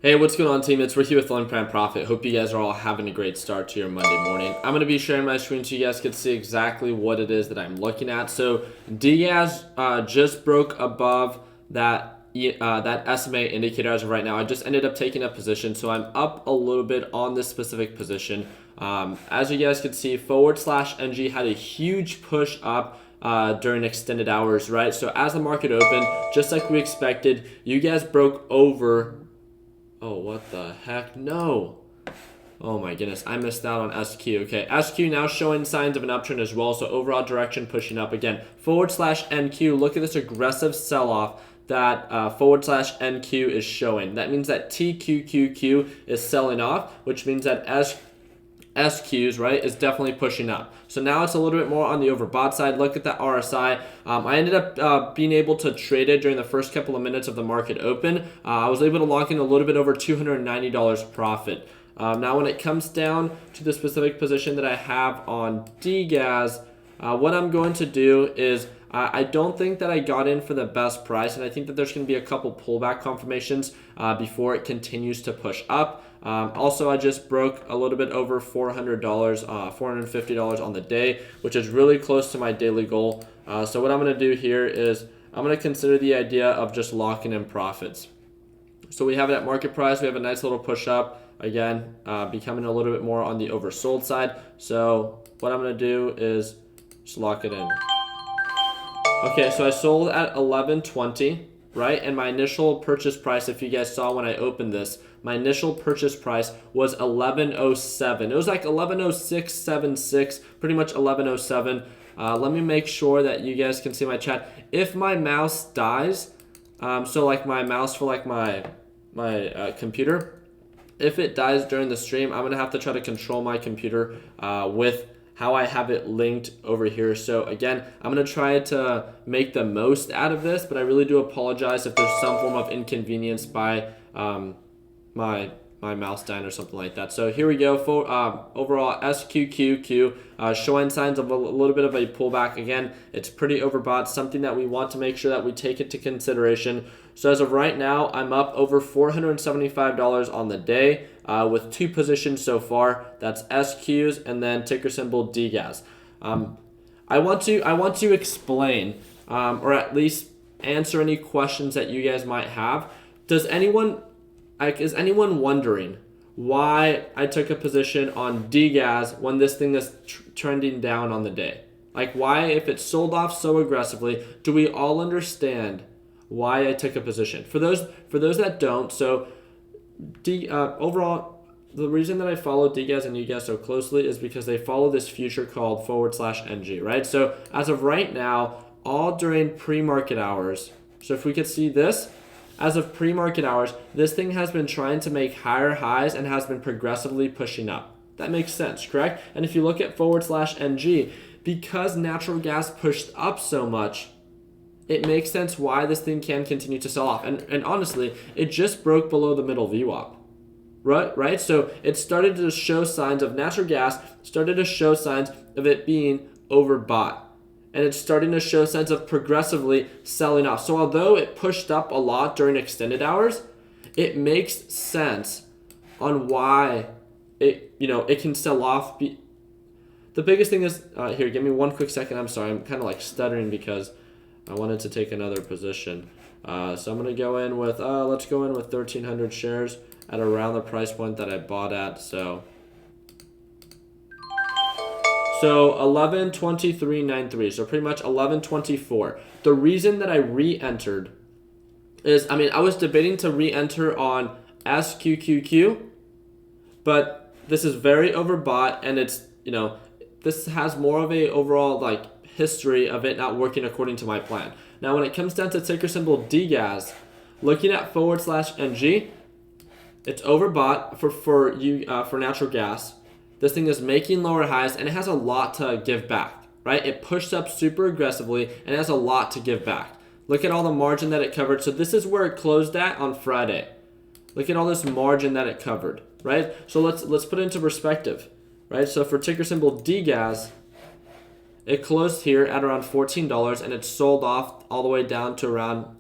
Hey, what's going on, team? It's Ricky with Learn Plan Profit. Hope you guys are all having a great start to your Monday morning. I'm going to be sharing my screen so you guys can see exactly what it is that I'm looking at. So Diaz just broke above that SMA indicator as of right now. I just ended up taking a position, so I'm up a little bit on this specific position. As you guys can see, /NG had a huge push up during extended hours, right? So as the market opened, just like we expected, you guys broke over. Oh, what the heck? No. Oh my goodness, I missed out on SQ. Okay, SQ now showing signs of an uptrend as well, so overall direction pushing up again. /NQ, look at this aggressive sell-off that /NQ is showing. That means that TQQQ is selling off, which means that SQs, right, is definitely pushing up. So now it's a little bit more on the overbought side. Look at that RSI. I ended up being able to trade it during the first couple of minutes of the market open. I was able to lock in a little bit over $290 profit. Now when it comes down to the specific position that I have on DGAS, what I'm going to do is I don't think that I got in for the best price, and I think that there's going to be a couple pullback confirmations before it continues to push up. Also, I just broke a little bit over $400, $450 on the day, which is really close to my daily goal. So what I'm going to do here is I'm going to consider the idea of just locking in profits. So we have it at market price. We have a nice little push up. Again, becoming a little bit more on the oversold side. So what I'm going to do is just lock it in. Okay, so I sold at 11.20, right? And my initial purchase price, if you guys saw when I opened this, my initial purchase price was 11.07. It was like 11.0676, pretty much 11.07. Let me make sure that you guys can see my chat. If my mouse dies, so like my mouse for like my computer, if it dies during the stream, I'm gonna have to try to control my computer with how I have it linked over here. So again, I'm gonna try to make the most out of this, but I really do apologize if there's some form of inconvenience by my mouse dying or something like that. So here we go for overall SQQQ showing signs of a little bit of a pullback. Again, it's pretty overbought, something that we want to make sure that we take into consideration. So as of right now, I'm up over $475 on the day with two positions so far. That's SQs and then ticker symbol DGAS. I want to explain or at least answer any questions that you guys might have. Is anyone wondering why I took a position on DGAS when this thing is trending down on the day? Like, why, if it sold off so aggressively, do we all understand why I took a position? For those that don't, so overall, the reason that I follow DGAS and UGAS so closely is because they follow this future called /NG, right? So as of right now, all during pre-market hours, so if we could see this, as of pre-market hours, this thing has been trying to make higher highs and has been progressively pushing up. That makes sense, correct? And if you look at /NG, because natural gas pushed up so much, it makes sense why this thing can continue to sell off. And honestly, it just broke below the middle VWAP, right? So it started to show signs of natural gas, started to show signs of it being overbought. And it's starting to show signs of progressively selling off. So although it pushed up a lot during extended hours, it makes sense on why it can sell off. The biggest thing is, here, give me one quick second. I'm sorry, I'm kind of like stuttering because I wanted to take another position. So I'm going to go in with, let's go in with 1,300 shares at around the price point that I bought at. So 11.2393, so pretty much 11.24. The reason that I re-entered is, I was debating to re-enter on SQQQ, but this is very overbought, and it's, this has more of a overall like history of it not working according to my plan. Now, when it comes down to ticker symbol DGAS, looking at /NG, it's overbought for natural gas. This thing is making lower highs, and it has a lot to give back, right? It pushed up super aggressively, and it has a lot to give back. Look at all the margin that it covered. So this is where it closed at on Friday. Look at all this margin that it covered, right? So let's put it into perspective, right? So for ticker symbol DGAS, it closed here at around $14, and it sold off all the way down to around,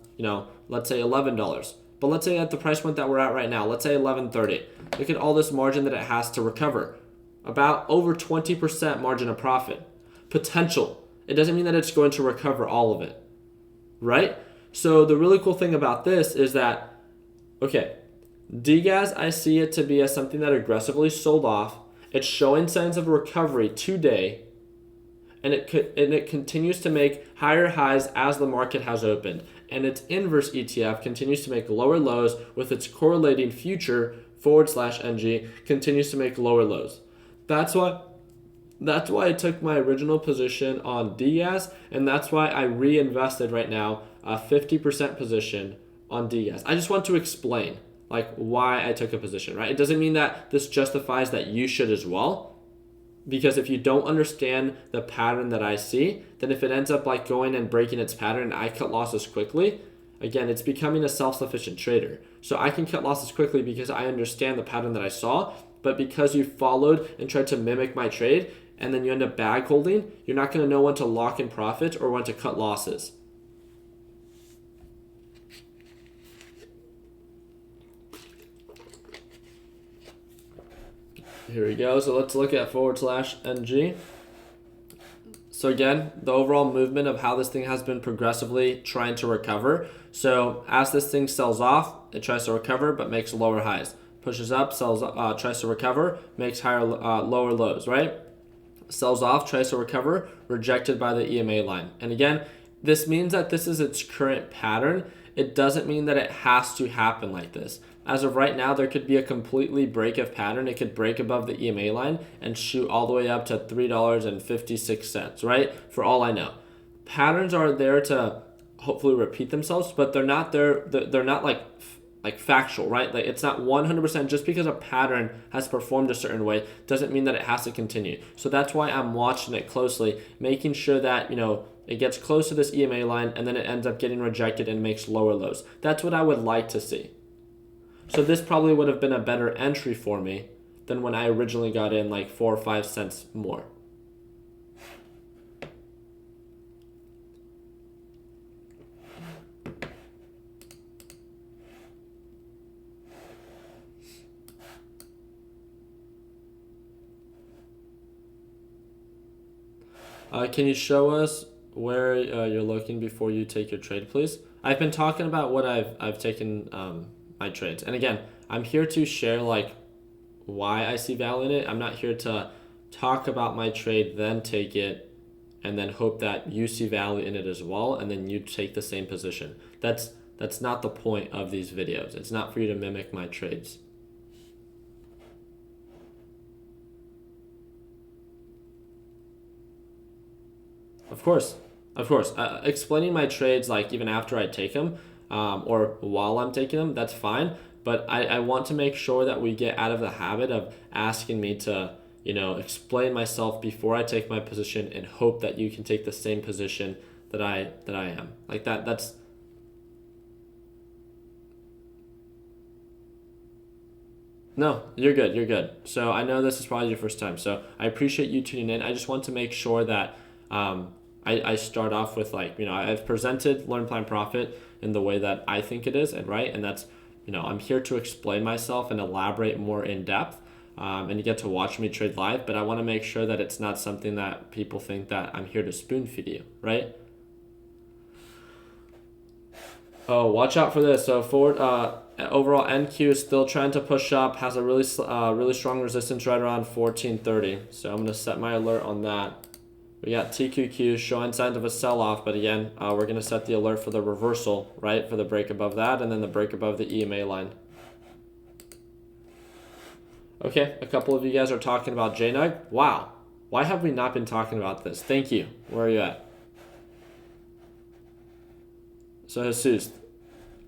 let's say $11. But let's say at the price point that we're at right now, let's say 11.30. Look at all this margin that it has to recover. About over 20% margin of profit. Potential. It doesn't mean that it's going to recover all of it, right? So the really cool thing about this is that, okay, DGAS, I see it to be as something that aggressively sold off. It's showing signs of recovery today, and it continues to make higher highs as the market has opened. And its inverse ETF continues to make lower lows, with its correlating future /NG continues to make lower lows. That's why I took my original position on DGAS, and that's why I reinvested right now a 50% position on DGAS. I just want to explain like why I took a position, right? It doesn't mean that this justifies that you should as well. Because if you don't understand the pattern that I see, then if it ends up like going and breaking its pattern and I cut losses quickly, again, it's becoming a self-sufficient trader. So I can cut losses quickly because I understand the pattern that I saw, but because you followed and tried to mimic my trade and then you end up bag holding, you're not going to know when to lock in profit or when to cut losses. Here we go. So let's look at /NG. So again, the overall movement of how this thing has been progressively trying to recover. So as this thing sells off, it tries to recover but makes lower highs. Pushes up, sells, tries to recover, makes lower lows, right? Sells off, tries to recover, rejected by the EMA line. And again, this means that this is its current pattern. It doesn't mean that it has to happen like this. As of right now, there could be a completely break of pattern. It could break above the EMA line and shoot all the way up to $3.56, right? For all I know. Patterns are there to hopefully repeat themselves, but they're not there. They're not like factual, right? Like it's not 100% just because a pattern has performed a certain way doesn't mean that it has to continue. So that's why I'm watching it closely, making sure that, it gets close to this EMA line and then it ends up getting rejected and makes lower lows. That's what I would like to see. So this probably would have been a better entry for me than when I originally got in like 4 or 5 cents more. Can you show us where you're looking before you take your trade, please? I've been talking about what I've taken my trades. And again, I'm here to share like why I see value in it. I'm not here to talk about my trade, then take it, and then hope that you see value in it as well, and then you take the same position. That's not the point of these videos. It's not for you to mimic my trades. Of course. Explaining my trades, like even after I take them, or while I'm taking them, that's fine. But I want to make sure that we get out of the habit of asking me to, explain myself before I take my position and hope that you can take the same position that I am. Like that's No, you're good. So I know this is probably your first time. So I appreciate you tuning in. I just want to make sure that I start off with I've presented Learn, Plan, Profit in the way that I think it is, and that's, I'm here to explain myself and elaborate more in depth, and you get to watch me trade live, but I want to make sure that it's not something that people think that I'm here to spoon feed you, right? Oh, watch out for this. So forward, overall NQ is still trying to push up, has a really strong resistance right around 1430. So I'm going to set my alert on that. We got TQQ showing signs of a sell-off, but again, we're going to set the alert for the reversal, right, for the break above that, and then the break above the EMA line. Okay, a couple of you guys are talking about JNUG. Wow, why have we not been talking about this? Thank you. Where are you at? So Jesus,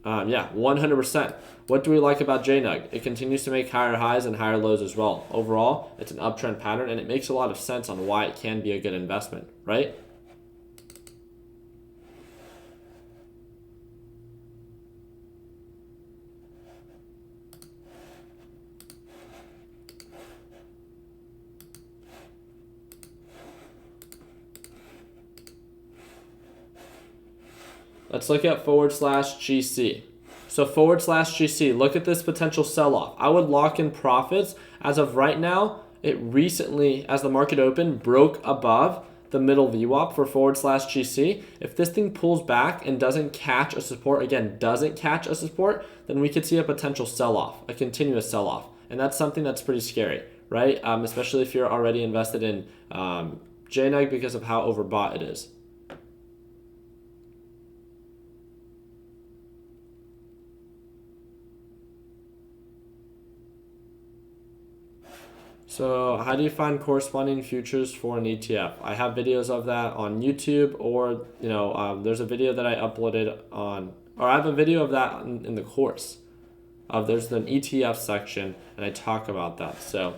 yeah, 100%. What do we like about JNUG? It continues to make higher highs and higher lows as well. Overall, it's an uptrend pattern, and it makes a lot of sense on why it can be a good investment, right? Let's look at /GC. So /GC, look at this potential sell-off. I would lock in profits. As of right now, it recently, as the market opened, broke above the middle VWAP for /GC. If this thing pulls back and doesn't catch a support, again, doesn't catch a support, then we could see a potential sell-off, a continuous sell-off. And that's something that's pretty scary, right? Especially if you're already invested in JNEG because of how overbought it is. So how do you find corresponding futures for an ETF? I have videos of that on YouTube, or there's a video that I uploaded on, or I have a video of that in the course. There's an ETF section, and I talk about that. So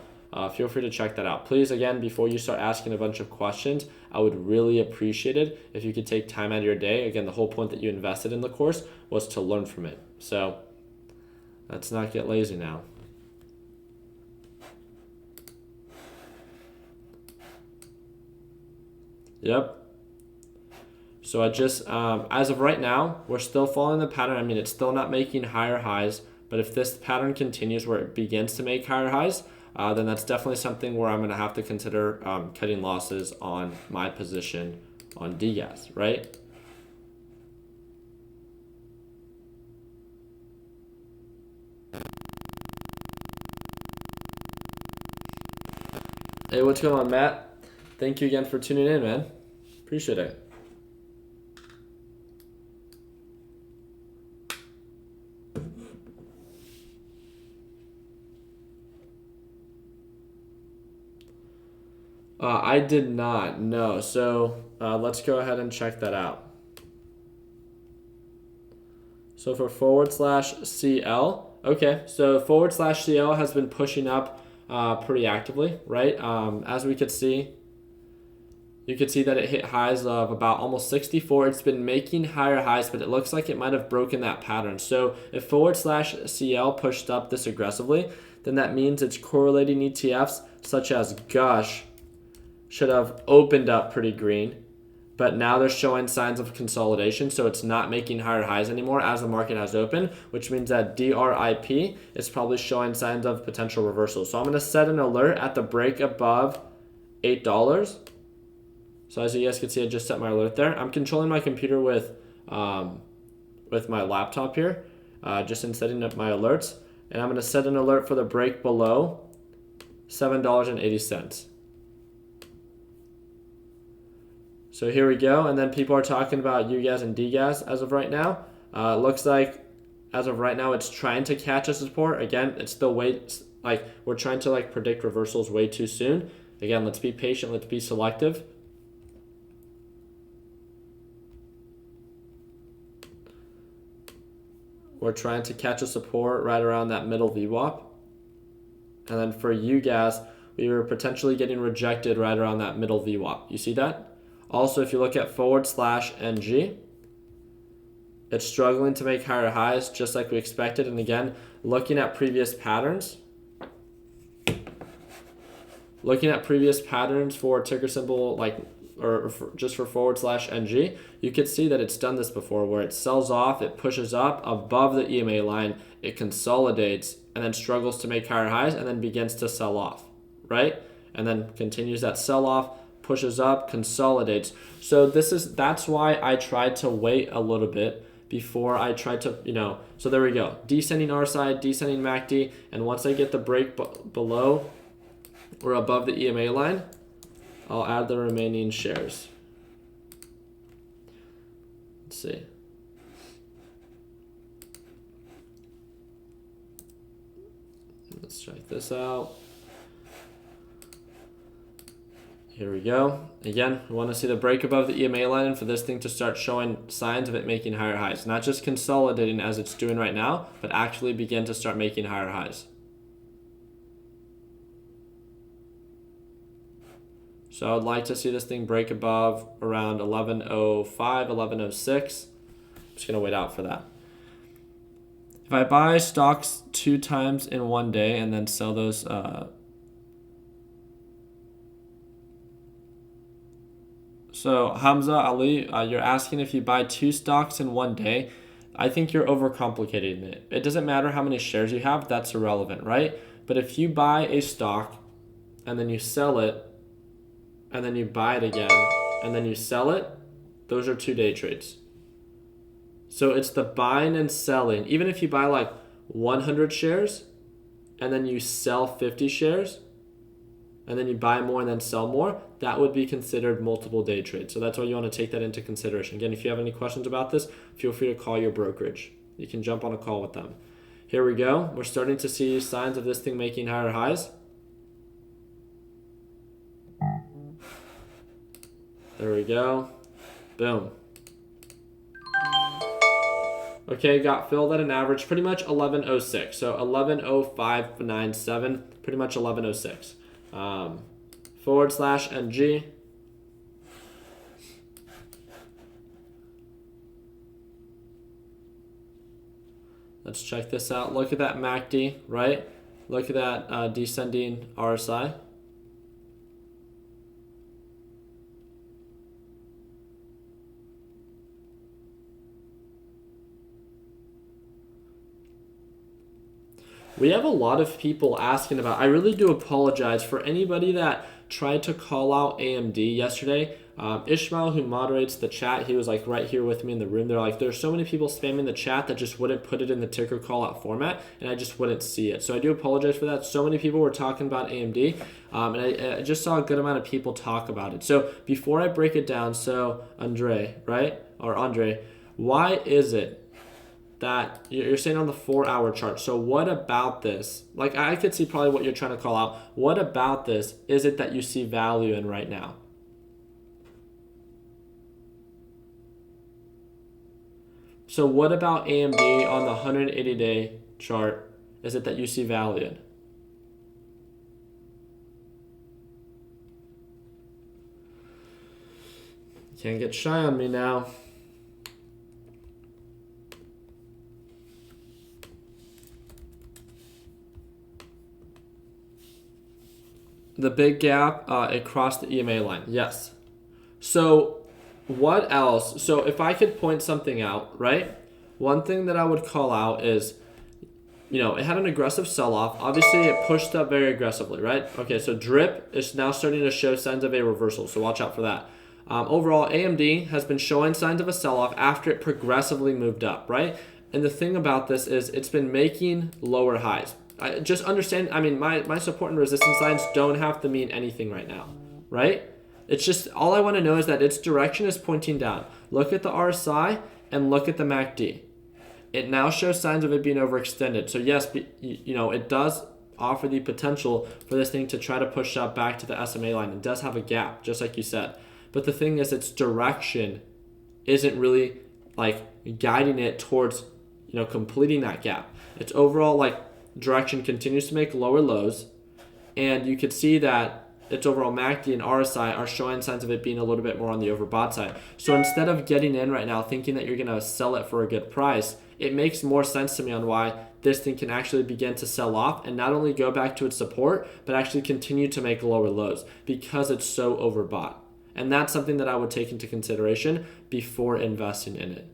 feel free to check that out. Please, again, before you start asking a bunch of questions, I would really appreciate it if you could take time out of your day. Again, the whole point that you invested in the course was to learn from it. So let's not get lazy now. Yep. So I just, as of right now, we're still following the pattern. I mean, it's still not making higher highs, but if this pattern continues where it begins to make higher highs, then that's definitely something where I'm going to have to consider cutting losses on my position on DGAS, right? Hey, what's going on, Matt? Thank you again for tuning in, man. Appreciate it. I did not, no. So let's go ahead and check that out. So for /CL, okay, so /CL has been pushing up pretty actively, right? As we could see, you could see that it hit highs of about almost 64. It's been making higher highs, but it looks like it might have broken that pattern. So if /CL pushed up this aggressively, then that means it's correlating ETFs such as Gush should have opened up pretty green, but now they're showing signs of consolidation, so it's not making higher highs anymore as the market has opened, which means that DRIP is probably showing signs of potential reversal. So I'm going to set an alert at the break above $8. So as you guys can see, I just set my alert there. I'm controlling my computer with my laptop here, just in setting up my alerts. And I'm going to set an alert for the break below $7.80. So here we go. And then people are talking about UGAS and DGAS as of right now. It looks like as of right now, it's trying to catch a support. Again, it's still we're trying to predict reversals way too soon. Again, let's be patient. Let's be selective. We're trying to catch a support right around that middle VWAP. And then for UGAS, we were potentially getting rejected right around that middle VWAP. You see that? Also, if you look at /NG, it's struggling to make higher highs just like we expected. And again, looking at previous patterns for ticker symbol just for /NG, you could see that it's done this before where it sells off, it pushes up above the EMA line, it consolidates, and then struggles to make higher highs and then begins to sell off, right? And then continues that sell off, pushes up, consolidates. So that's why I tried to wait a little bit before I tried to, so there we go. Descending RSI, descending MACD, and once I get the break below or above the EMA line, I'll add the remaining shares. Let's see. Let's check this out. Here we go. Again, we want to see the break above the EMA line and for this thing to start showing signs of it making higher highs. Not just consolidating as it's doing right now, but actually begin to start making higher highs. So I'd like to see this thing break above around 1105, 1106. I'm just going to wait out for that. If I buy stocks 2 times in one day and then sell those so Hamza Ali, you're asking if you buy 2 stocks in one day. I think you're overcomplicating it. It doesn't matter how many shares you have, that's irrelevant, right? But if you buy a stock and then you sell it and then you buy it again and then you sell it, those are 2 day trades. So it's the buying and selling. Even if you buy like 100 shares and then you sell 50 shares and then you buy more and then sell more, that would be considered multiple day trades. So that's why you want to take that into consideration. Again, if you have any questions about this, feel free to call your brokerage. You can jump on a call with them. Here we go. We're starting to see signs of this thing making higher highs. There we go. Boom. Okay, got filled at an average pretty much 1106. So 110597, pretty much 1106. /NG. Let's check this out. Look at that MACD, right? Look at that descending RSI. We have a lot of people asking about, I really do apologize for anybody that tried to call out AMD yesterday. Ishmael, who moderates the chat, he was like right here with me in the room. They're like, there's so many people spamming the chat that just wouldn't put it in the ticker call out format, and I just wouldn't see it. So I do apologize for that. So many people were talking about AMD, and I just saw a good amount of people talk about it. So before I break it down, so Andre, right? Or Andre, why is it that you're saying on the 4-hour chart? So what about this? Like, I could see probably what you're trying to call out. What about this is it that you see value in right now? So what about AMD on the 180-day chart is it that you see value in? Can't get shy on me now. The big gap, it crossed the EMA line. Yes. So what else? So if I could point something out, right? One thing that I would call out is, it had an aggressive sell-off. Obviously, it pushed up very aggressively, right? Okay, so DRIP is now starting to show signs of a reversal, so watch out for that. Overall, AMD has been showing signs of a sell-off after it progressively moved up, right? And the thing about this is it's been making lower highs. Just understand, my support and resistance lines don't have to mean anything right now, right? It's just, all I want to know is that its direction is pointing down. Look at the RSI and look at the MACD. It now shows signs of it being overextended. So yes, it does offer the potential for this thing to try to push up back to the SMA line. It does have a gap, just like you said. But the thing is, its direction isn't really like guiding it towards, completing that gap. Its overall direction continues to make lower lows, and you could see that its overall MACD and RSI are showing signs of it being a little bit more on the overbought side. So instead of getting in right now thinking that you're going to sell it for a good price, it makes more sense to me on why this thing can actually begin to sell off and not only go back to its support, but actually continue to make lower lows because it's so overbought. And that's something that I would take into consideration before investing in it.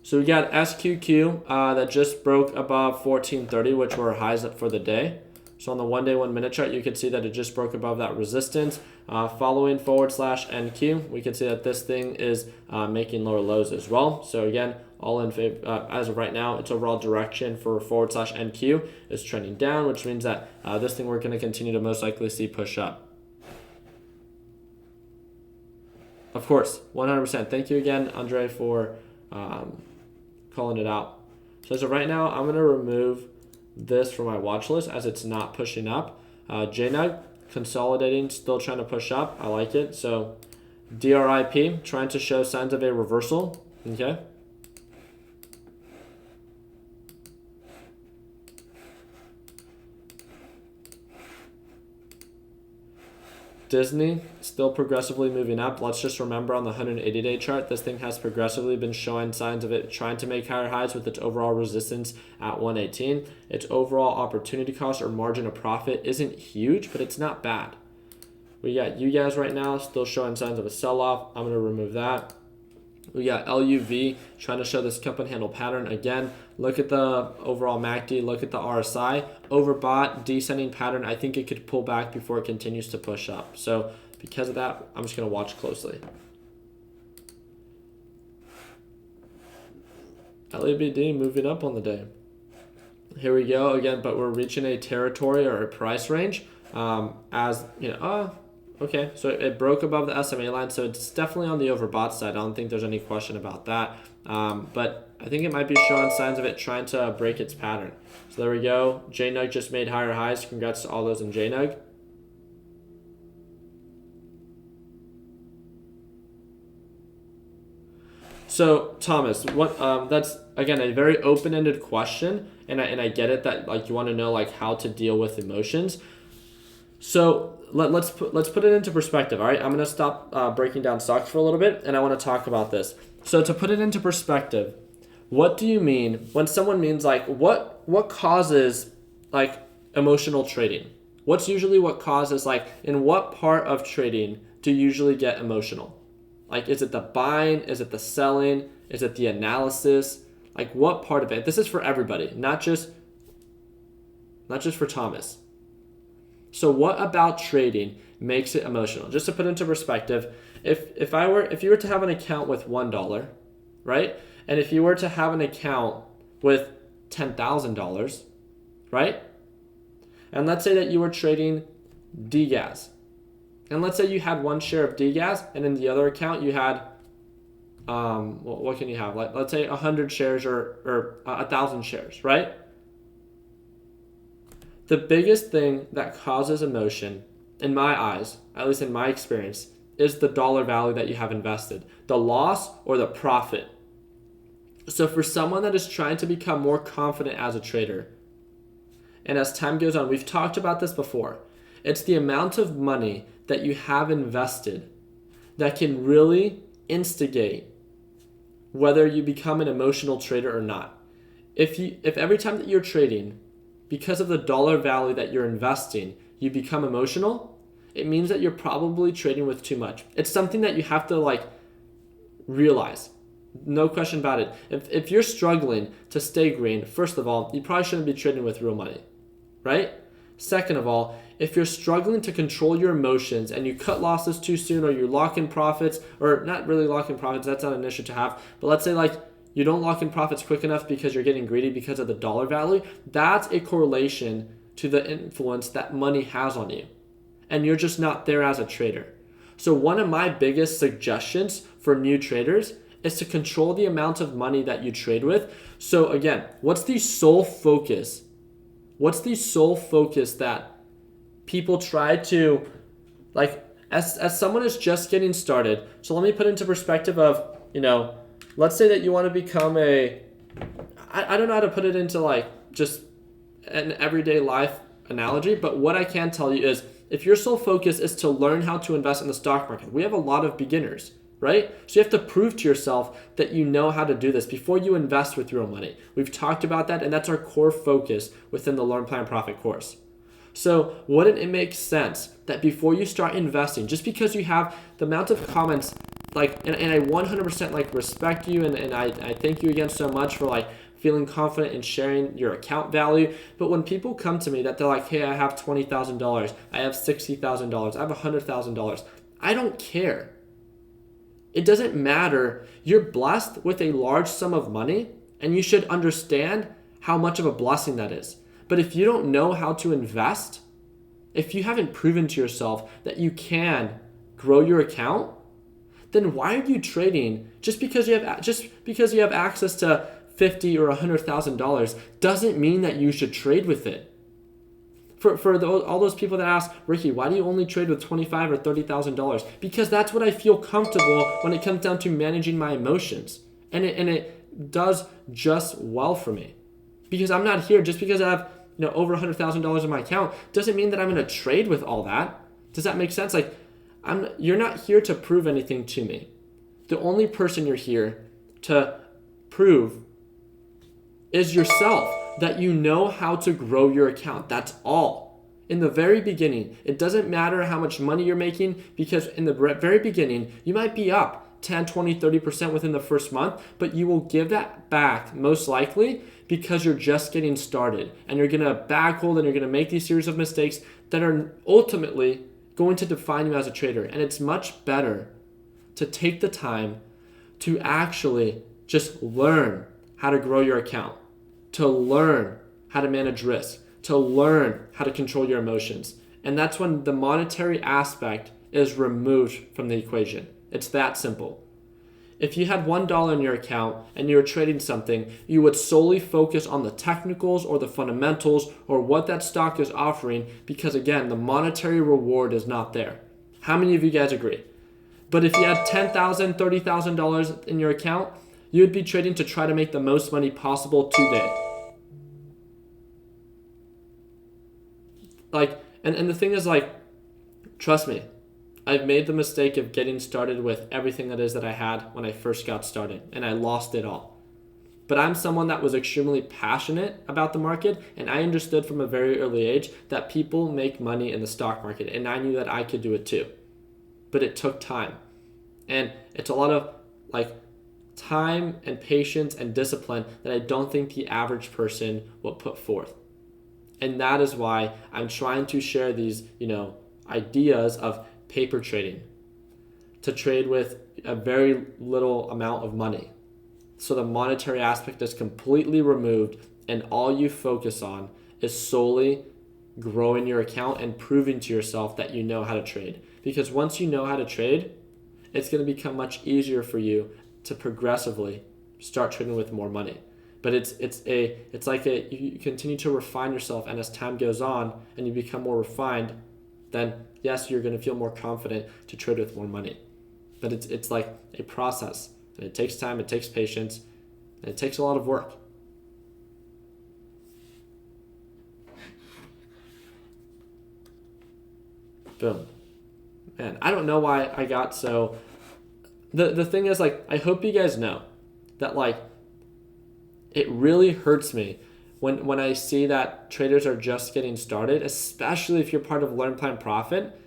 So we got SQQ that just broke above 1430, which were highs for the day. So on the 1 day, 1 minute chart, you can see that it just broke above that resistance. Following /NQ, we can see that this thing is making lower lows as well. So again, all in favor, as of right now, its overall direction for /NQ is trending down, which means that this thing we're going to continue to most likely see push up. Of course, 100%. Thank you again, Andre, for calling it out. So as of right now, I'm going to remove this from my watch list as it's not pushing up. JNUG consolidating, still trying to push up. I like it. So DRIP trying to show signs of a reversal. Okay. Disney still progressively moving up. Let's just remember on the 180-day chart, this thing has progressively been showing signs of it trying to make higher highs with its overall resistance at 118. Its overall opportunity cost or margin of profit isn't huge, but it's not bad. We got you guys right now still showing signs of a sell-off. I'm going to remove that. We got LUV trying to show this cup and handle pattern. Again, look at the overall MACD, look at the RSI. Overbought, descending pattern. I think it could pull back before it continues to push up. So because of that, I'm just going to watch closely. LABD moving up on the day. Here we go again, but we're reaching a territory or a price range. As you know, okay, so it broke above the SMA line, so it's definitely on the overbought side. I don't think there's any question about that. But I think it might be showing signs of it trying to break its pattern. So there we go. JNUG just made higher highs. Congrats to all those in JNUG. So Thomas, what that's again a very open-ended question, and I get it that like you want to know like how to deal with emotions. So let's put it into perspective. All right, I'm gonna stop breaking down stocks for a little bit, and I want to talk about this. So to put it into perspective, what do you mean when someone means like what causes like emotional trading? What's usually what causes like in what part of trading do you usually get emotional? Like, is it the buying? Is it the selling? Is it the analysis? Like, what part of it? This is for everybody, not just for Thomas. So what about trading makes it emotional? Just to put into perspective, if you were to have an account with $1, right? And if you were to have an account with $10,000, right? And let's say that you were trading DGAS. And let's say you had one share of DGAS, and in the other account you had, what can you have? Like, let's say 100 shares or 1,000 shares, right? The biggest thing that causes emotion, in my eyes, at least in my experience, is the dollar value that you have invested, the loss or the profit. So for someone that is trying to become more confident as a trader, and as time goes on, we've talked about this before, it's the amount of money that you have invested that can really instigate whether you become an emotional trader or not. If every time that you're trading, because of the dollar value that you're investing, you become emotional, it means that you're probably trading with too much. It's something that you have to like realize. No question about it. If you're struggling to stay green, first of all, you probably shouldn't be trading with real money, right? Second of all, if you're struggling to control your emotions and you cut losses too soon, or you lock in profits, or not really lock in profits, that's not an issue to have, but let's say like you don't lock in profits quick enough because you're getting greedy because of the dollar value, that's a correlation to the influence that money has on you. And you're just not there as a trader. So one of my biggest suggestions for new traders is to control the amount of money that you trade with. So again, what's the sole focus? What's the sole focus that people try to, like, as someone is just getting started? So let me put into perspective of, let's say that you want to become I don't know how to put it into like just an everyday life analogy, but what I can tell you is if your sole focus is to learn how to invest in the stock market, we have a lot of beginners, right? So you have to prove to yourself that you know how to do this before you invest with real money. We've talked about that, and that's our core focus within the Learn, Plan, Profit course. So wouldn't it make sense that before you start investing, just because you have the amount of comments, like, and I 100% like respect you, and I thank you again so much for like feeling confident in sharing your account value. But when people come to me that they're like, hey, I have $20,000, I have $60,000, I have $100,000, I don't care. It doesn't matter. You're blessed with a large sum of money, and you should understand how much of a blessing that is. But if you don't know how to invest, if you haven't proven to yourself that you can grow your account, then why are you trading? Just because you have access to $50,000 or $100,000 doesn't mean that you should trade with it. All those people that ask, Ricky, why do you only trade with $25,000 or $30,000? Because that's what I feel comfortable when it comes down to managing my emotions. And it does just well for me. Because I'm not here just because I have over $100,000 in my account doesn't mean that I'm going to trade with all that. Does that make sense? Like, you're not here to prove anything to me. The only person you're here to prove is yourself, that you know how to grow your account. That's all. In the very beginning, it doesn't matter how much money you're making, because in the very beginning, you might be up 10, 20, 30% within the first month, but you will give that back most likely because you're just getting started and you're going to back hold and you're going to make these series of mistakes that are ultimately going to define you as a trader. And it's much better to take the time to actually just learn how to grow your account, to learn how to manage risk, to learn how to control your emotions. And that's when the monetary aspect is removed from the equation. It's that simple. If you had $1 in your account and you were trading something, you would solely focus on the technicals or the fundamentals or what that stock is offering because, again, the monetary reward is not there. How many of you guys agree? But if you had $10,000, $30,000 in your account, you would be trading to try to make the most money possible today. And the thing is, trust me, I've made the mistake of getting started with everything that is that I had when I first got started, and I lost it all. But I'm someone that was extremely passionate about the market, and I understood from a very early age that people make money in the stock market, and I knew that I could do it too. But it took time. And it's a lot of time and patience and discipline that I don't think the average person will put forth. And that is why I'm trying to share these, ideas of paper trading, to trade with a very little amount of money. So the monetary aspect is completely removed and all you focus on is solely growing your account and proving to yourself that you know how to trade. Because once you know how to trade, it's going to become much easier for you to progressively start trading with more money. But you continue to refine yourself, and as time goes on and you become more refined, then yes, you're going to feel more confident to trade with more money. But it's like a process, and it takes time, it takes patience, and it takes a lot of work. Boom. Man, I don't know why I got so... The thing is, I hope you guys know that, it really hurts me when I see that traders are just getting started, especially if you're part of Learn, Plan, Profit,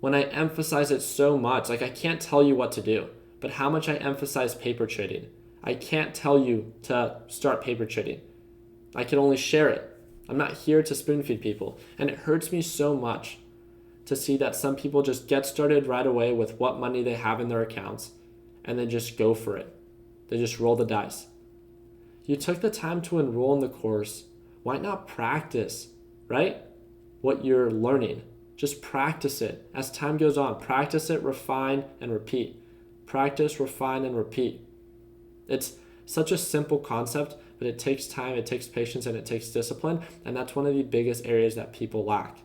when I emphasize it so much. I can't tell you what to do, but how much I emphasize paper trading. I can't tell you to start paper trading. I can only share it. I'm not here to spoon feed people. And it hurts me so much to see that some people just get started right away with what money they have in their accounts and they just go for it. They just roll the dice. You took the time to enroll in the course. Why not practice, right? What you're learning. Just practice it. As time goes on, practice it, refine, and repeat. Practice, refine, and repeat. It's such a simple concept, but it takes time, it takes patience, and it takes discipline. And that's one of the biggest areas that people lack.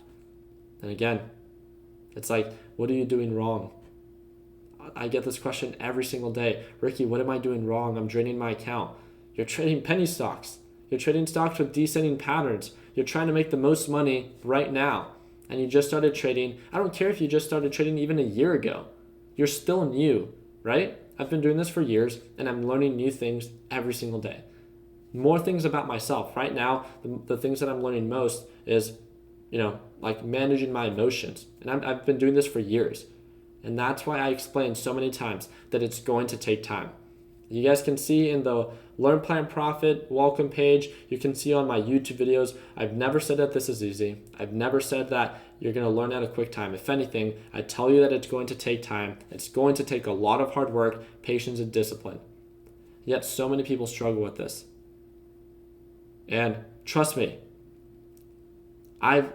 And again, it's what are you doing wrong? I get this question every single day. Ricky, what am I doing wrong? I'm draining my account. You're trading penny stocks. You're trading stocks with descending patterns. You're trying to make the most money right now. And you just started trading. I don't care if you just started trading even a year ago. You're still new, right? I've been doing this for years and I'm learning new things every single day. More things about myself. Right now, the things that I'm learning most is, managing my emotions. And I've been doing this for years. And that's why I explained so many times that it's going to take time. You guys can see in the Learn, Plan, Profit welcome page, you can see on my YouTube videos, I've never said that this is easy. I've never said that you're going to learn at a quick time. If anything, I tell you that it's going to take time. It's going to take a lot of hard work, patience, and discipline. Yet so many people struggle with this. And trust me, I've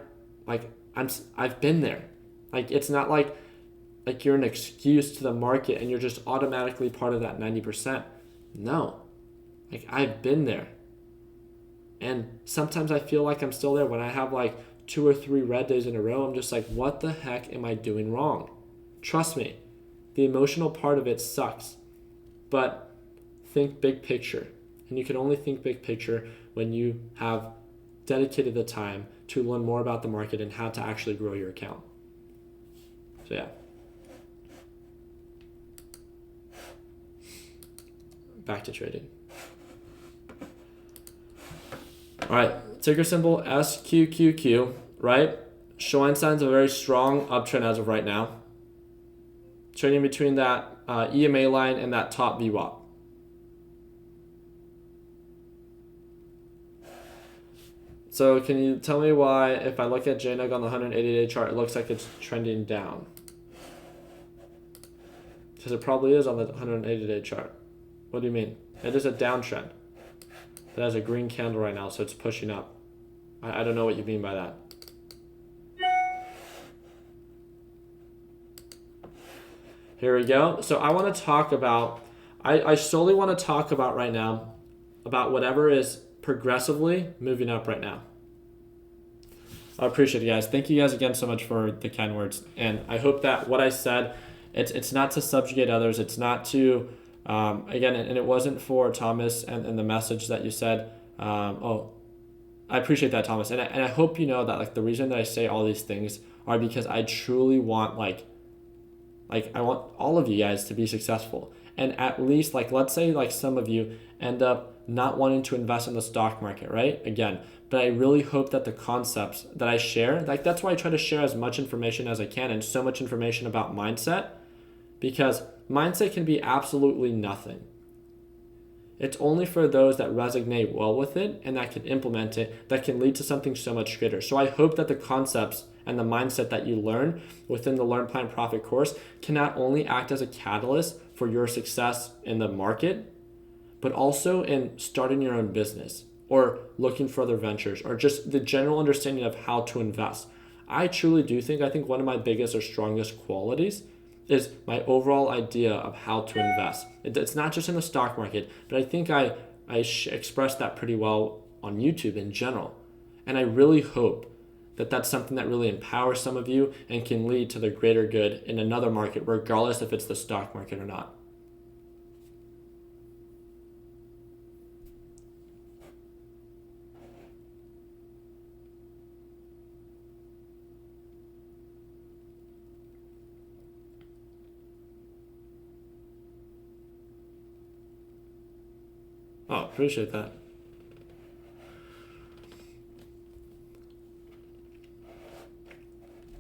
been there. It's not like you're an excuse to the market and you're just automatically part of that 90%. No. I've been there. And sometimes I feel like I'm still there when I have 2 or 3 red days in a row. I'm just what the heck am I doing wrong? Trust me, the emotional part of it sucks. But think big picture. And you can only think big picture when you have dedicated the time to learn more about the market and how to actually grow your account. So yeah. Back to trading. All right, ticker symbol SQQQ, right? Showing signs of a very strong uptrend as of right now. Trading between that EMA line and that top VWAP. So can you tell me why, if I look at JNUG on the 180-day chart, it looks like it's trending down? Because it probably is on the 180-day chart. What do you mean? It is a downtrend. It has a green candle right now, so it's pushing up. I don't know what you mean by that. Here we go. So I want to talk about, I solely want to talk about right now, about whatever is progressively moving up right now. I appreciate it, guys. Thank you guys again so much for the kind words. And I hope that what I said, it's not to subjugate others. It's not to, again, and it wasn't for Thomas and the message that you said. I appreciate that, Thomas. And I hope you know that like the reason that I say all these things are because I truly want like I want all of you guys to be successful. And at least like, let's say like some of you end up not wanting to invest in the stock market, right? Again, but I really hope that the concepts that I share, like that's why I try to share as much information as I can and so much information about mindset, because mindset can be absolutely nothing. It's only for those that resonate well with it and that can implement it, that can lead to something so much greater. So I hope that the concepts and the mindset that you learn within the Learn, Plan, Profit course can not only act as a catalyst for your success in the market, but also in starting your own business or looking for other ventures or just the general understanding of how to invest. I truly do think, one of my biggest or strongest qualities is my overall idea of how to invest. It's not just in the stock market, but I think I expressed that pretty well on YouTube in general. And I really hope that that's something that really empowers some of you and can lead to the greater good in another market, regardless if it's the stock market or not. Oh, appreciate that.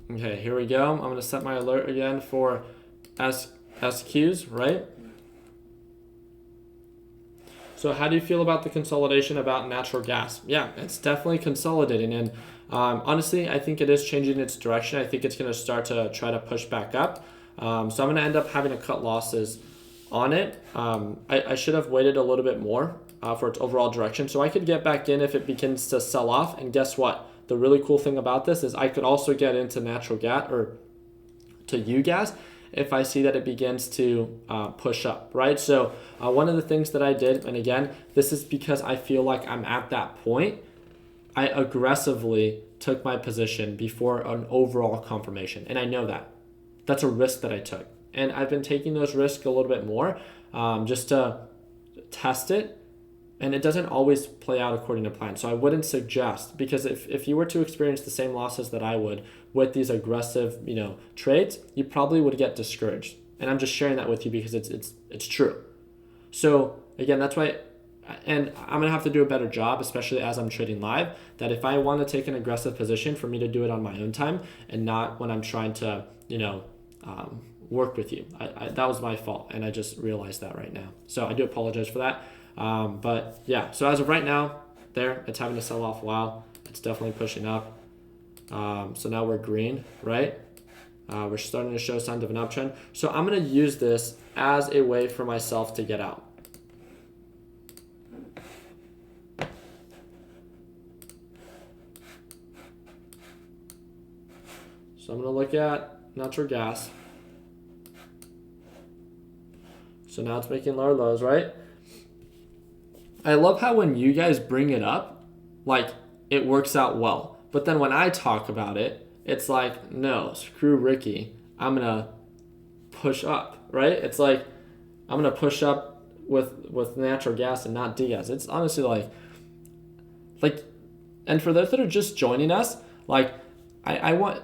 Okay, here we go. I'm going to set my alert again for SQs, right? So how do you feel about the consolidation about natural gas? Yeah, it's definitely consolidating. And honestly, I think it is changing its direction. I think it's going to start to try to push back up. So I'm going to end up having to cut losses on it. I should have waited a little bit more for its overall direction. So I could get back in if it begins to sell off. And guess what? The really cool thing about this is I could also get into natural gas or to UGAS if I see that it begins to push up, right? So one of the things that I did, and again, this is because I feel like I'm at that point, I aggressively took my position before an overall confirmation. And I know that. That's a risk that I took. And I've been taking those risks a little bit more just to test it. And it doesn't always play out according to plan. So I wouldn't suggest, because if you were to experience the same losses that I would with these aggressive, trades, you probably would get discouraged. And I'm just sharing that with you because it's true. So again, that's why, and I'm gonna have to do a better job, especially as I'm trading live, that if I want to take an aggressive position, for me to do it on my own time and not when I'm trying to, work with you. That was my fault, and I just realized that right now. So I do apologize for that. But yeah, so as of right now, it's having to sell off a while. It's definitely pushing up. So now we're green, right? We're starting to show signs of an uptrend. So I'm going to use this as a way for myself to get out. So I'm going to look at natural gas. So now it's making lower lows, right? I love how when you guys bring it up, like it works out well. But then when I talk about it, it's like, no, screw Ricky. I'm going to push up, right? It's like, I'm going to push up with natural gas and not degas. It's honestly like, and for those that are just joining us, like I want,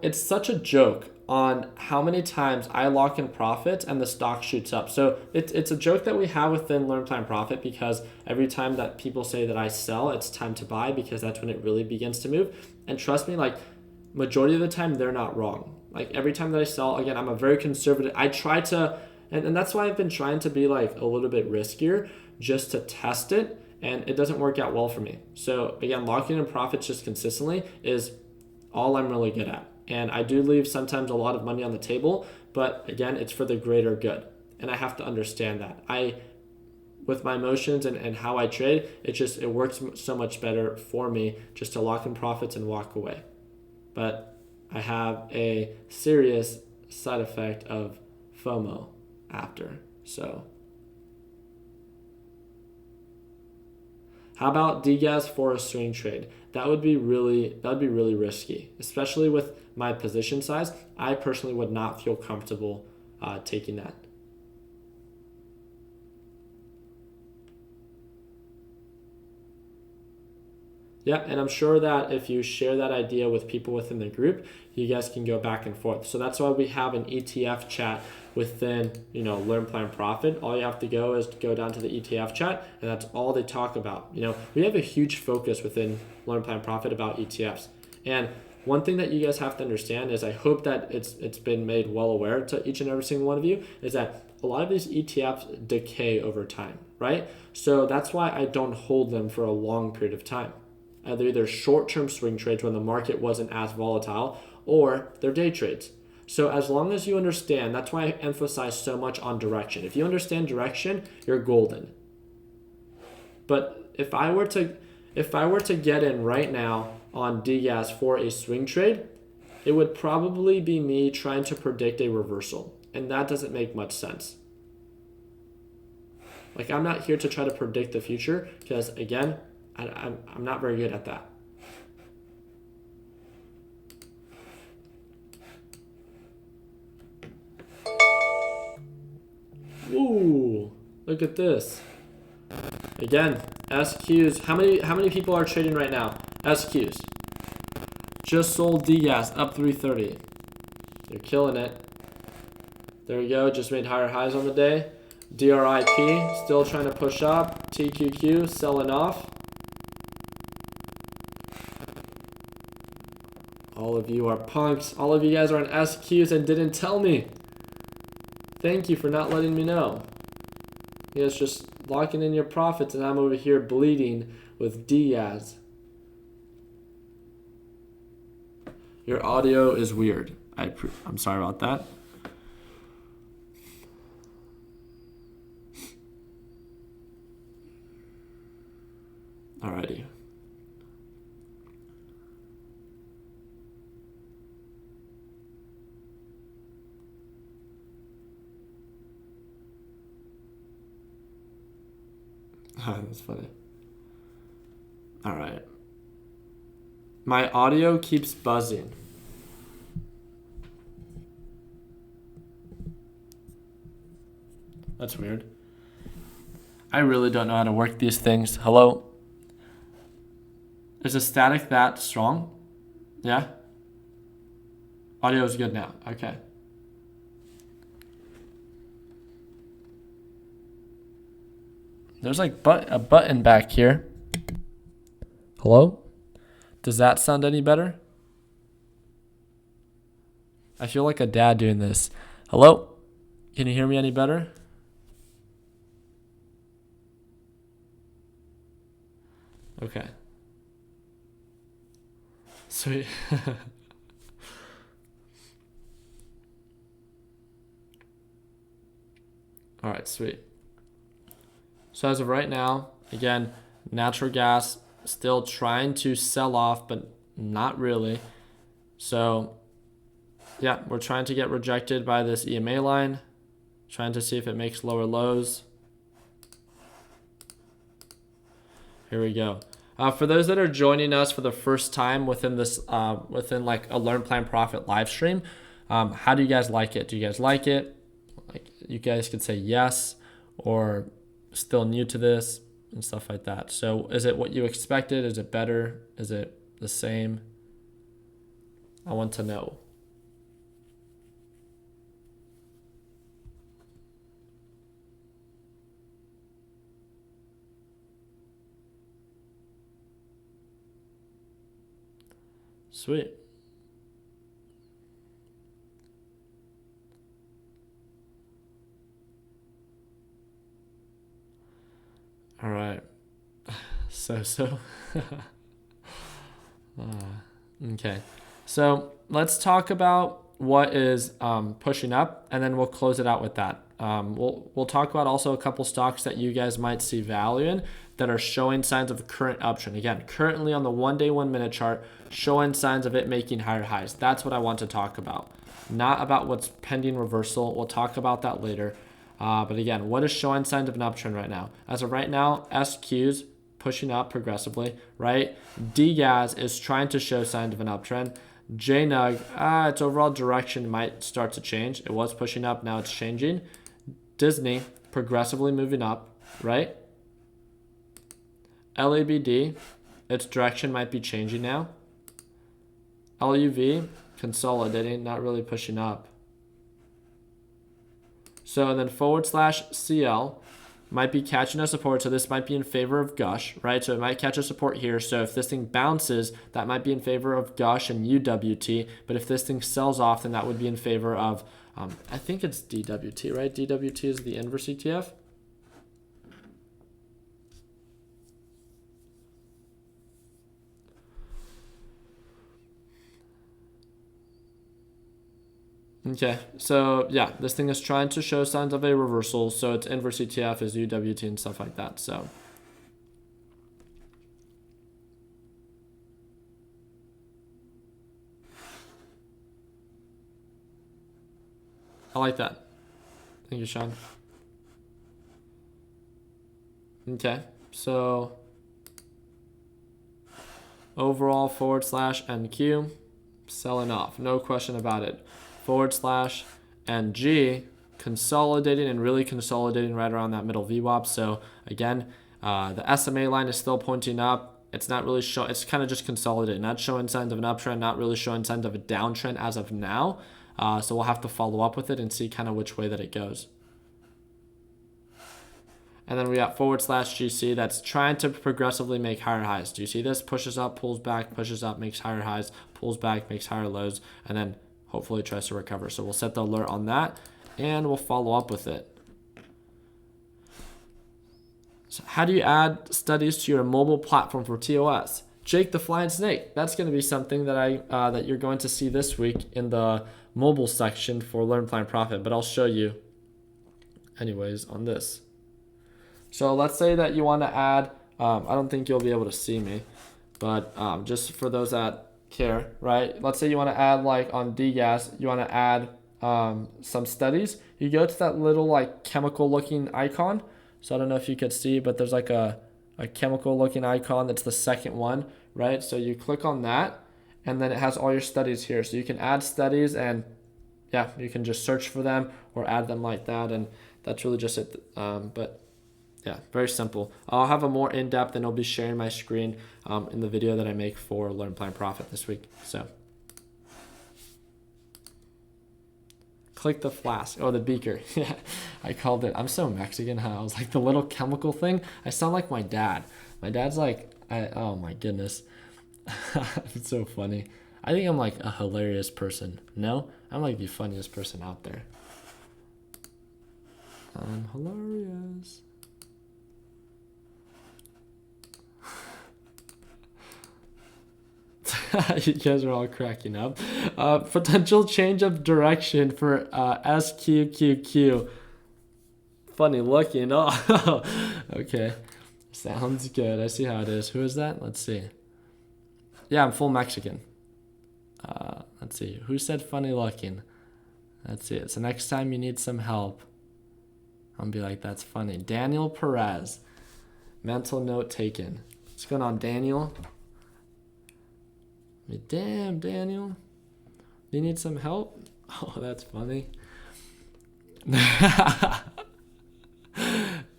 it's such a joke on how many times I lock in profits and the stock shoots up. So it's a joke that we have within Learn, Plan, Profit, because every time that people say that I sell, it's time to buy, because that's when it really begins to move. And trust me, like majority of the time, they're not wrong. Like every time that I sell, again, I'm a very conservative. I try to, And that's why I've been trying to be like a little bit riskier just to test it, and it doesn't work out well for me. So again, locking in profits just consistently is all I'm really good at. And I do leave sometimes a lot of money on the table, but again, it's for the greater good. And I have to understand that. With my emotions and how I trade, it works so much better for me just to lock in profits and walk away. But I have a serious side effect of FOMO after. So how about DGAS for a swing trade? That would be really risky, especially with my position size. I personally would not feel comfortable taking that. Yeah, and I'm sure that if you share that idea with people within the group, you guys can go back and forth. So that's why we have an ETF chat within, Learn Plan Profit. All you have to go is go down to the ETF chat, and that's all they talk about. We have a huge focus within Learn Plan Profit about ETFs. And one thing that you guys have to understand is, I hope that it's been made well aware to each and every single one of you, is that a lot of these ETFs decay over time, right? So that's why I don't hold them for a long period of time. They're either short-term swing trades when the market wasn't as volatile, or they're day trades. So as long as you understand, that's why I emphasize so much on direction. If you understand direction, you're golden. But if I were to get in right now on DGAS for a swing trade, it would probably be me trying to predict a reversal, and that doesn't make much sense. Like, I'm not here to try to predict the future, because again, I'm not very good at that. Ooh, look at this. Again, SQs. How many people are trading right now? SQs. Just sold DGAS up 330. You're killing it. There we go. Just made higher highs on the day. DRIP still trying to push up. TQQ selling off. All of you are punks. All of you guys are on SQs and didn't tell me. Thank you for not letting me know. You guys just locking in your profits, and I'm over here bleeding with Diaz. Your audio is weird. I'm sorry about that. Alrighty. That's funny. All right. My audio keeps buzzing. That's weird. I really don't know how to work these things. Hello? Is the static that strong? Yeah? Audio is good now. Okay. There's like a button back here. Hello? Does that sound any better? I feel like a dad doing this. Hello? Can you hear me any better? Okay. Sweet. All right, sweet. So as of right now, again, natural gas still trying to sell off, but not really. So yeah, we're trying to get rejected by this EMA line, trying to see if it makes lower lows. Here we go. For those that are joining us for the first time within this, within like a Learn Plan Profit live stream, how do you guys like it? Do you guys like it? Like, you guys could say yes, or still new to this and stuff like that. So is it what you expected? Is it better? Is it the same? I want to know. Sweet. So. Okay. So let's talk about what is pushing up, and then we'll close it out with that. We'll talk about also a couple stocks that you guys might see value in that are showing signs of current uptrend. Again, currently on the 1-day, 1-minute chart, showing signs of it making higher highs. That's what I want to talk about, not about what's pending reversal. We'll talk about that later. But again, what is showing signs of an uptrend right now? As of right now, SQs pushing up progressively, right? DGAS is trying to show signs of an uptrend. JNUG, its overall direction might start to change. It was pushing up, now it's changing. Disney, progressively moving up, right? LABD, its direction might be changing now. LUV, consolidating, not really pushing up. So and then /CL might be catching a support, so this might be in favor of Gush, right? So it might catch a support here. So if this thing bounces, that might be in favor of Gush and UWT. But if this thing sells off, then that would be in favor of, I think it's DWT, right? DWT is the inverse ETF. Okay, so yeah, this thing is trying to show signs of a reversal, so its inverse ETF is UWT and stuff like that. So I like that. Thank you, Sean. Okay, so overall /NQ selling off, no question about it. /NG consolidating and really consolidating right around that middle VWAP. So again, the SMA line is still pointing up. It's not really showing, it's kind of just consolidating, not showing signs of an uptrend, not really showing signs of a downtrend as of now. So we'll have to follow up with it and see kind of which way that it goes. And then we got /GC that's trying to progressively make higher highs. Do you see this? Pushes up, pulls back, pushes up, makes higher highs, pulls back, makes higher lows, and then hopefully tries to recover. So we'll set the alert on that and we'll follow up with it. So how do you add studies to your mobile platform for TOS? Jake the Flying Snake. That's going to be something that that you're going to see this week in the mobile section for Learn, Plan, Profit, but I'll show you anyways on this. So let's say that you want to add, I don't think you'll be able to see me, but just for those that care, right? Let's say you want to add, like on DGAS, you want to add some studies. You go to that little like chemical looking icon. So I don't know if you could see, but there's like a chemical looking icon. That's the second one, right? So you click on that and then it has all your studies here. So you can add studies and yeah, you can just search for them or add them like that. And that's really just it. But yeah, very simple. I'll have a more in-depth and I'll be sharing my screen in the video that I make for Learn, Plan, Profit this week. So click the flask. Oh, the beaker. Yeah, I called it. I'm so Mexican, huh? I was like the little chemical thing. I sound like my dad. My dad's like, oh my goodness. It's so funny. I think I'm like a hilarious person. No, I'm like the funniest person out there. I'm hilarious. You guys are all cracking up. Potential change of direction for SQQQ. Funny looking. Oh, okay. Sounds good. I see how it is. Who is that? Let's see. Yeah, I'm full Mexican. Let's see. Who said funny looking? Let's see. So next time you need some help, I'll be like, that's funny. Daniel Perez. Mental note taken. What's going on, Daniel? Damn, Daniel. You need some help? Oh, that's funny.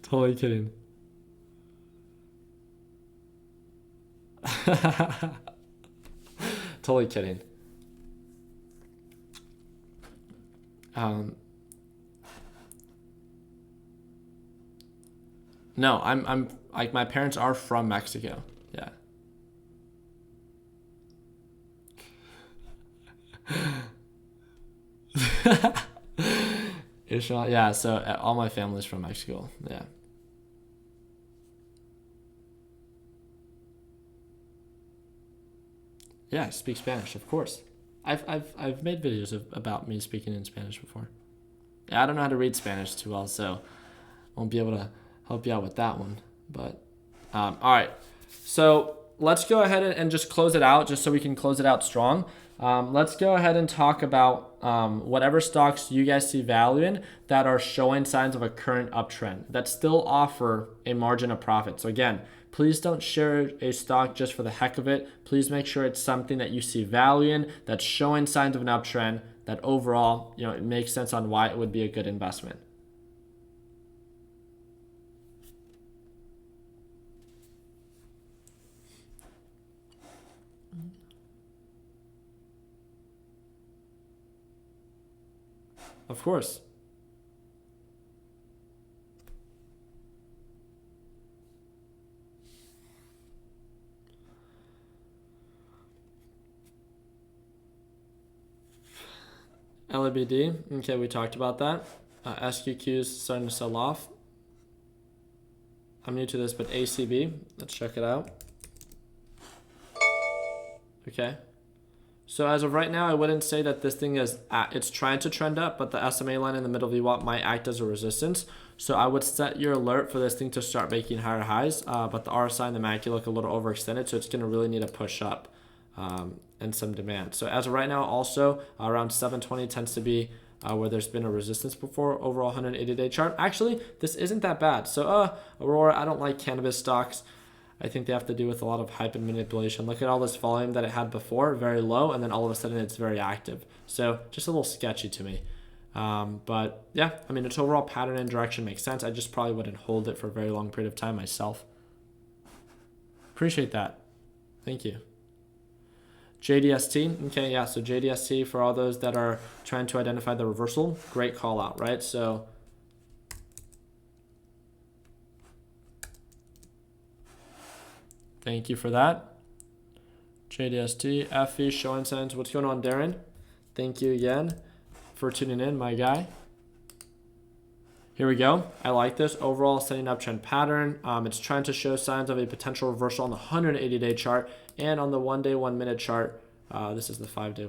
Totally kidding. Totally kidding. No, I'm like, my parents are from Mexico. Yeah. Yeah, so all my family's from Mexico. Yeah. Yeah, I speak Spanish, of course. I've made videos about me speaking in Spanish before. Yeah, I don't know how to read Spanish too well, so I won't be able to help you out with that one. But all right, so let's go ahead and just close it out, just so we can close it out strong. Let's go ahead and talk about whatever stocks you guys see value in that are showing signs of a current uptrend that still offer a margin of profit. So again, please don't share a stock just for the heck of it. Please make sure it's something that you see value in, that's showing signs of an uptrend, that overall, it makes sense on why it would be a good investment. Of course. LABD, okay, we talked about that. SQQ is starting to sell off. I'm new to this, but ACB, let's check it out. Okay. So as of right now, I wouldn't say that this thing is, it's trying to trend up, but the SMA line in the middle VWAP might act as a resistance. So I would set your alert for this thing to start making higher highs, but the RSI and the MACD look a little overextended, so it's going to really need a push up and some demand. So as of right now, also around 720 tends to be where there's been a resistance before, overall 180-day chart. Actually, this isn't that bad. So Aurora, I don't like cannabis stocks. I think they have to do with a lot of hype and manipulation. Look at all this volume that it had before, very low, and then all of a sudden it's very active. So just a little sketchy to me. But yeah, I mean, its overall pattern and direction makes sense. I just probably wouldn't hold it for a very long period of time myself. Appreciate that. Thank you. JDST, okay, yeah, so JDST, for all those that are trying to identify the reversal, great call out, right? So thank you for that. JDST, FE, showing signs. What's going on, Darren? Thank you again for tuning in, my guy. Here we go. I like this. Overall setting uptrend pattern. It's trying to show signs of a potential reversal on the 180-day chart and on the 1-day, 1-minute chart. This is the 5-day.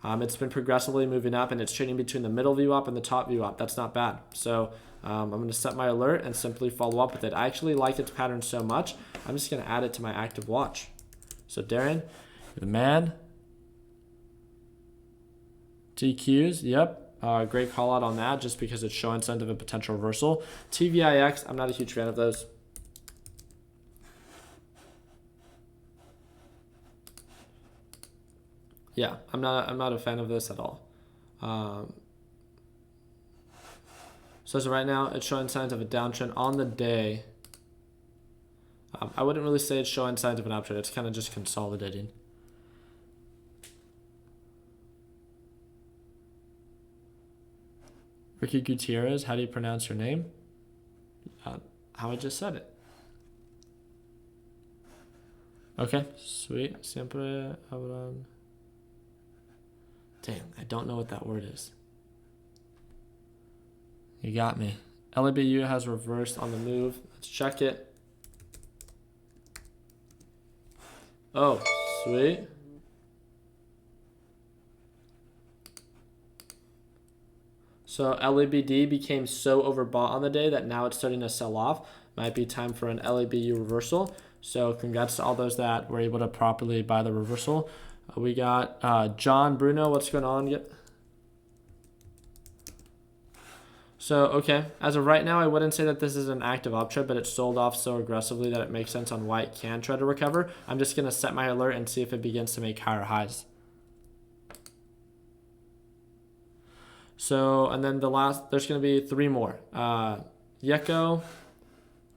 It's been progressively moving up, and it's trading between the middle VWAP and the top VWAP. That's not bad. So I'm going to set my alert and simply follow up with it. I actually like its pattern so much, I'm just going to add it to my active watch. So Darren, you're the man. TQs, yep. Great call out on that, just because it's showing signs of a potential reversal. TVIX, I'm not a huge fan of those. Yeah, I'm not a fan of this at all. So as of right now, it's showing signs of a downtrend on the day. I wouldn't really say it's showing signs of an uptrend. It's kind of just consolidating. Ricky Gutierrez, how do you pronounce your name? How I just said it. Okay, sweet. Siempre hablan. Dang, I don't know what that word is. You got me. LABU has reversed on the move. Let's check it. Oh, sweet. So LABD became so overbought on the day that now it's starting to sell off. Might be time for an LABU reversal. So congrats to all those that were able to properly buy the reversal. We got John Bruno. What's going on? So, okay, as of right now, I wouldn't say that this is an active uptrend, but it sold off so aggressively that it makes sense on why it can try to recover. I'm just going to set my alert and see if it begins to make higher highs. So, and then there's going to be 3 more. Yeko,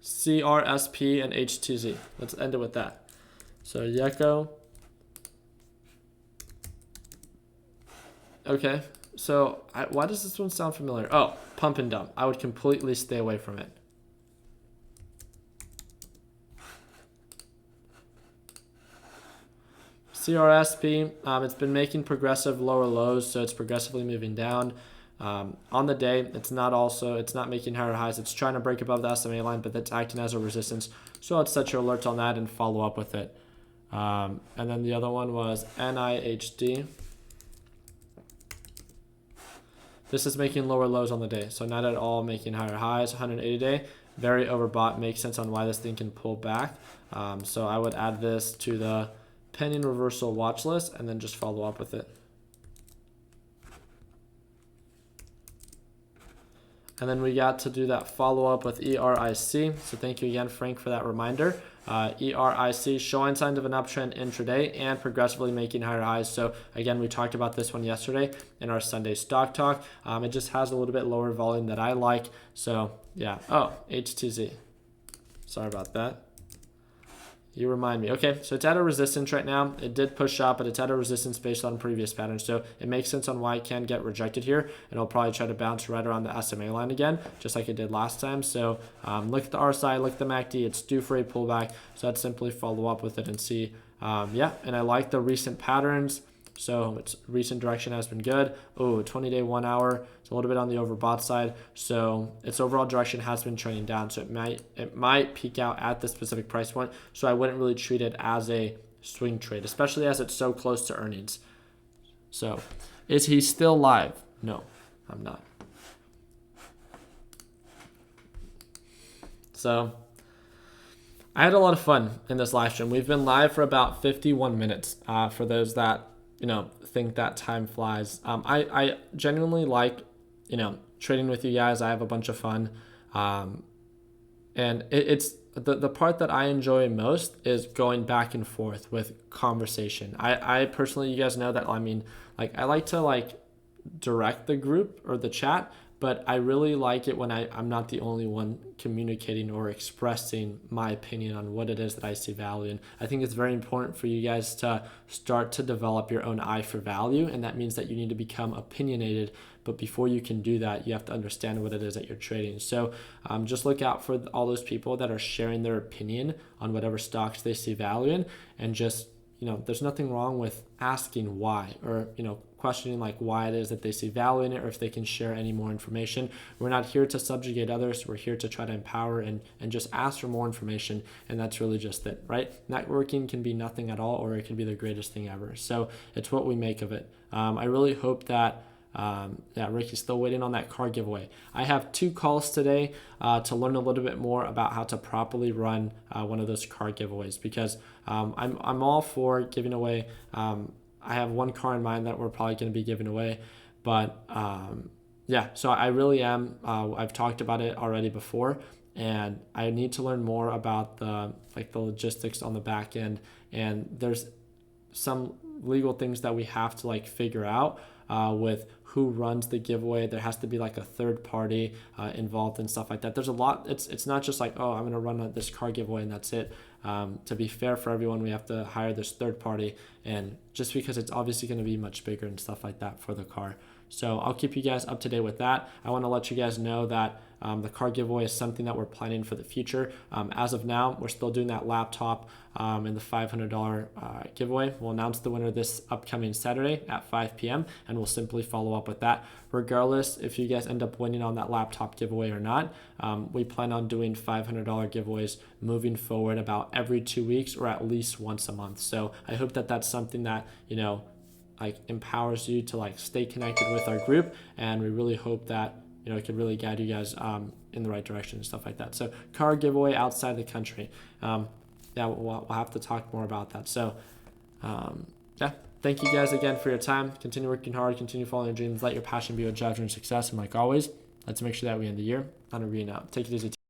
CRSP, and HTZ. Let's end it with that. So, Yeko. Okay, so why does this one sound familiar? Oh, pump and dump. I would completely stay away from it. CRSP, it's been making progressive lower lows, so it's progressively moving down. On the day, it's not making higher highs. It's trying to break above the SMA line, but that's acting as a resistance. So let's set your alerts on that and follow up with it. And then the other one was NIHD. This is making lower lows on the day, so not at all making higher highs. 180 day, very overbought. Makes sense on why this thing can pull back. So I would add this to the pending reversal watch list and then just follow up with it. And then we got to do that follow up with ERIC. So thank you again, Frank, for that reminder. ERIC showing signs of an uptrend intraday and progressively making higher highs. So again, we talked about this one yesterday in our Sunday stock talk. It just has a little bit lower volume that I like. So yeah. Oh, HTZ. Sorry about that. You remind me. Okay, so it's at a resistance right now. It did push up, but it's at a resistance based on previous patterns. So it makes sense on why it can get rejected here. And it'll probably try to bounce right around the SMA line again, just like it did last time. So look at the RSI, look at the MACD. It's due for a pullback. So I'd simply follow up with it and see. Yeah, and I like the recent patterns. So its recent direction has been good. Oh, 20-day 1 hour. It's a little bit on the overbought side. So its overall direction has been trending down. So it might peak out at this specific price point. So I wouldn't really treat it as a swing trade, especially as it's so close to earnings. So is he still live? No, I'm not. So I had a lot of fun in this live stream. We've been live for about 51 minutes for those that think that time flies. I genuinely like, trading with you guys. I have a bunch of fun. And it's the part that I enjoy most is going back and forth with conversation. I personally, you guys know that, I like to direct the group or the chat, but I really like it when I'm not the only one communicating or expressing my opinion on what it is that I see value in. I think it's very important for you guys to start to develop your own eye for value, and that means that you need to become opinionated. But before you can do that, you have to understand what it is that you're trading. So just look out for all those people that are sharing their opinion on whatever stocks they see value in, and just there's nothing wrong with asking why, or questioning why it is that they see value in it, or if they can share any more information. We're not here to subjugate others. We're here to try to empower and just ask for more information, and that's really just it, right? Networking can be nothing at all, or it can be the greatest thing ever. So it's what we make of it. I really hope that Ricky's still waiting on that car giveaway. I have 2 calls today to learn a little bit more about how to properly run one of those car giveaways, because I'm all for giving away. I have 1 car in mind that we're probably going to be giving away, but yeah, so I really am. I've talked about it already before, and I need to learn more about the logistics on the back end, and there's some legal things that we have to figure out with who runs the giveaway. There has to be a third party involved and stuff like that. There's a lot. It's not just oh, I'm going to run this car giveaway and that's it. To be fair for everyone, we have to hire this third party, and just because it's obviously going to be much bigger and stuff like that for the car. So I'll keep you guys up to date with that. I want to let you guys know that the car giveaway is something that we're planning for the future. As of now, we're still doing that laptop and the $500 giveaway. We'll announce the winner this upcoming Saturday at 5 p.m. and we'll simply follow up with that. Regardless if you guys end up winning on that laptop giveaway or not, we plan on doing $500 giveaways moving forward about every 2 weeks or at least once a month. So I hope that that's something that, empowers you to stay connected with our group, and we really hope that it could really guide you guys in the right direction and stuff like that. So car giveaway outside the country. Yeah, we'll have to talk more about that. So yeah, thank you guys again for your time. Continue working hard, continue following your dreams, let your passion be what drives your success, and like always, let's make sure that we end the year on a green out. Take it easy.